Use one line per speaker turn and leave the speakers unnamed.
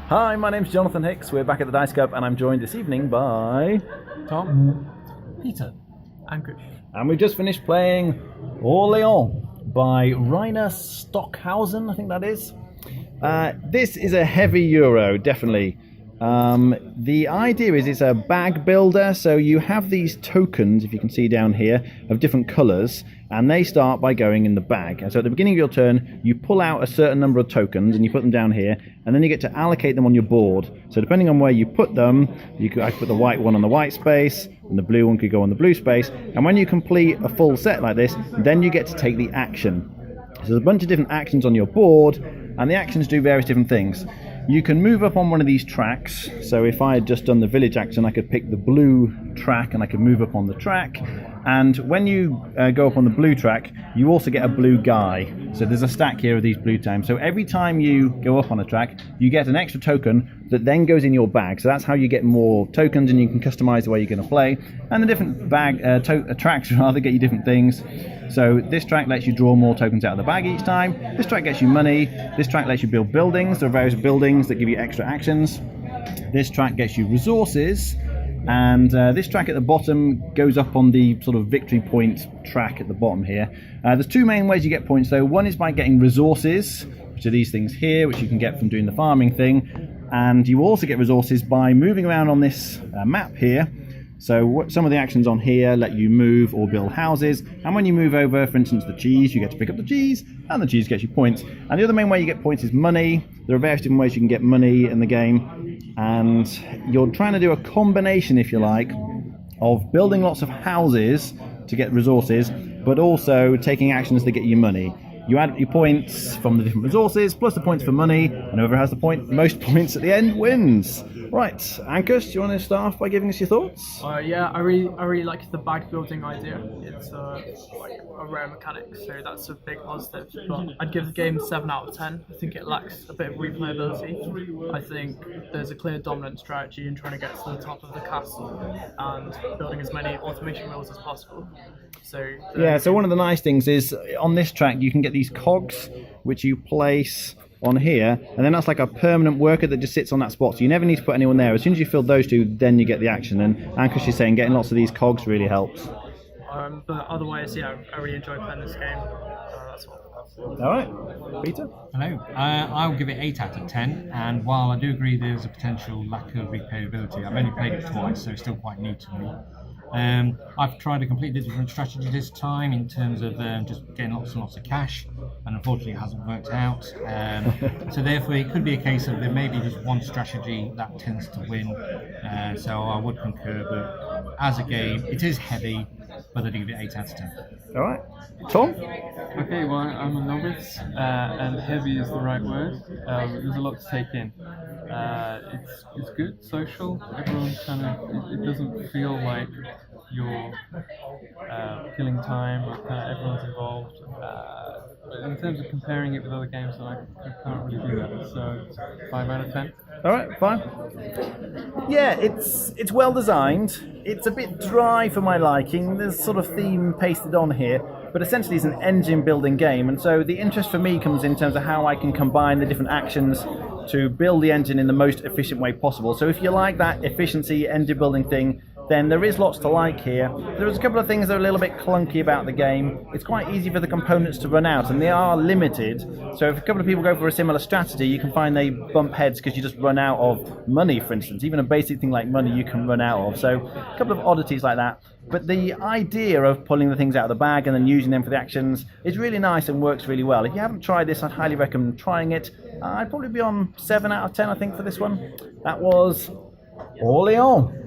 Hi, my name's Jonathan Hicks. We're back at the Dice Cup, and I'm joined this evening by
Tom, Peter, and Chris.
And we've just finished playing Orléans by Reiner Stockhausen, I think that is. This is a heavy Euro, definitely. The idea is it's a bag builder, so you have these tokens, if you can see down here, of different colours, and they start by going in the bag. And so at the beginning of your turn, you pull out a certain number of tokens and you put them down here, and then you get to allocate them on your board. So depending on where you put them, I could put the white one on the white space, and the blue one could go on the blue space. And when you complete a full set like this, then you get to take the action. So there's a bunch of different actions on your board, and the actions do various different things. You can move up on one of these tracks. So if I had just done the village action, I could pick the blue track and I could move up on the track. And when you go up on the blue track, you also get a blue guy. So there's a stack here of these blue times. So every time you go up on a track, you get an extra token that then goes in your bag. So that's how you get more tokens, and you can customize the way you're going to play. And the different tracks rather get you different things. So this track lets you draw more tokens out of the bag each time. This track gets you money. This track lets you build buildings. There are various buildings that give you extra actions. This track gets you resources. And this track at the bottom goes up on the sort of victory point track at the bottom here. There's two main ways you get points though. One is by getting resources, which are these things here, which you can get from doing the farming thing. And you also get resources by moving around on this map here. So some of the actions on here let you move or build houses, and when you move over, for instance, the cheese, you get to pick up the cheese, and the cheese gets you points. And the other main way you get points is money. There are various different ways you can get money in the game, and you're trying to do a combination, if you like, of building lots of houses to get resources, but also taking actions that get you money. You add your points from the different resources, plus the points for money, and whoever has the most points at the end wins. Right, Ankus, do you want to start off by giving us your thoughts?
Yeah, I really like the bag building idea. It's like a rare mechanic, so that's a big positive. But I'd give the game 7 out of 10. I think it lacks a bit of replayability. I think there's a clear dominant strategy in trying to get to the top of the castle and building as many automation wheels as possible. So
one of the nice things is on this track you can get these cogs which you place on here, and then that's like a permanent worker that just sits on that spot, so you never need to put anyone there. As soon as you fill those two, then you get the action, and Ankush is saying getting lots of these cogs really helps.
But otherwise, I really enjoy playing this game. That's all.
Alright, Peter?
Hello. I'll give it 8 out of 10, and while I do agree there's a potential lack of replayability, I've only played it twice, so it's still quite new to me. I've tried a completely different strategy this time in terms of just getting lots and lots of cash, and unfortunately it hasn't worked out. So therefore it could be a case of there may be just one strategy that tends to win. So I would concur, but as a game it is heavy, but I do give it 8 out of 10.
Alright. Tom?
Okay, well, I'm a novice, and heavy is the right word. There's a lot to take in. It's good, social. Everyone's it doesn't feel like you're killing time, or everyone's involved. But in terms of comparing it with other games, I can't really do that. So 5 out of 10.
Alright, fine. Yeah, it's well designed. It's a bit dry for my liking. There's sort of theme pasted on here, but essentially it's an engine building game, and so the interest for me comes in terms of how I can combine the different actions to build the engine in the most efficient way possible. So if you like that efficiency engine building thing, then there is lots to like here. There's a couple of things that are a little bit clunky about the game. It's quite easy for the components to run out, and they are limited. So if a couple of people go for a similar strategy, you can find they bump heads because you just run out of money, for instance. Even a basic thing like money you can run out of. So a couple of oddities like that. But the idea of pulling the things out of the bag and then using them for the actions is really nice and works really well. If you haven't tried this, I'd highly recommend trying it. I'd probably be on 7 out of 10, I think, for this one. That was Orléans.